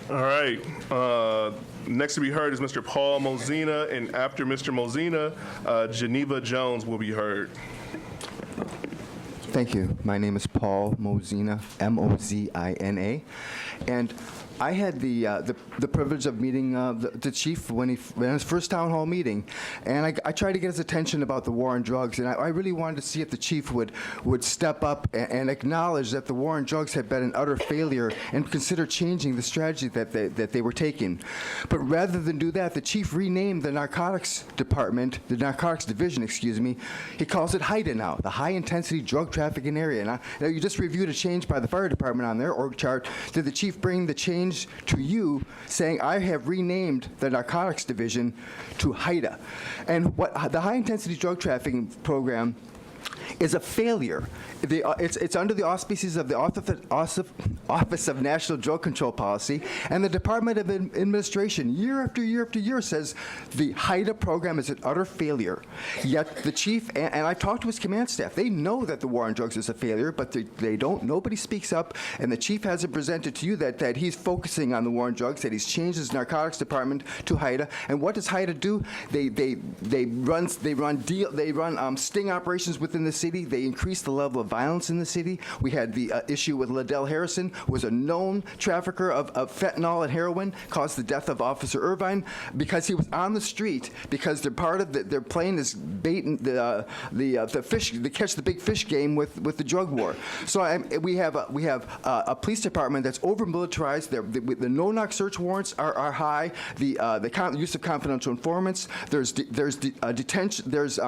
All right. Next to be heard is Mr. Paul Mozina, and after Mr. Mozina, Geneva Jones will be heard. Thank you. My name is Paul Mozina, M-O-Z-I-N-A, and I had the privilege of meeting the chief when his first town hall meeting, and I tried to get his attention about the war on drugs, and I really wanted to see if the chief would step up and acknowledge that the war on drugs had been an utter failure and consider changing the strategy that they were taking. But rather than do that, the chief renamed the Narcotics Department, the Narcotics Division, excuse me. He calls it HIDTA now, the High Intensity Drug Trafficking Area. Now, you just reviewed a change by the fire department on their org chart. Did the chief bring the change to you, saying, I have renamed the Narcotics Division to HIDTA? And what the High Intensity Drug Trafficking Program is a failure. It's under the auspices of the Office of National Drug Control Policy, and the Department of Administration year after year after year says the HIDTA program is an utter failure. Yet the chief, and I've talked to his command staff, they know that the war on drugs is a failure, but they don't, nobody speaks up, and the chief hasn't presented to you that he's focusing on the war on drugs, that he's changed his narcotics department to HIDTA. And what does HIDTA do? They run sting operations within the city. They increase the level of violence in the city. We had the issue with Liddell Harrison, who was a known trafficker of fentanyl and heroin, caused the death of Officer Irvine because he was on the street, because they're part of their plane is baiting the fish, to catch the big fish game with the drug war. So we have a police department that's over militarized. The no-knock search warrants are high. The use of confidential informants. There's detention. There's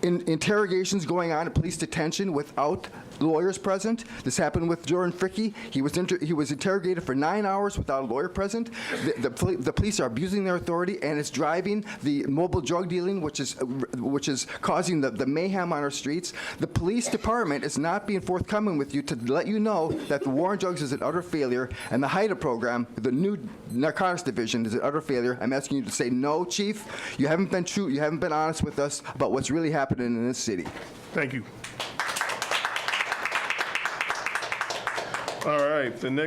interrogations going on at police detention without lawyers present. This happened with Jordan Fricke. He was interrogated for 9 hours without a lawyer present. The police are abusing their authority, and it's driving the mobile drug dealing, which is causing the mayhem on our streets. The police department is not being forthcoming with you to let you know that the war on drugs is an utter failure, and the HIDTA program, the new Narcotics Division, is an utter failure. I'm asking you to say, no, Chief, you haven't been true, you haven't been honest with us about what's really happening in this city. Thank you. All right, the next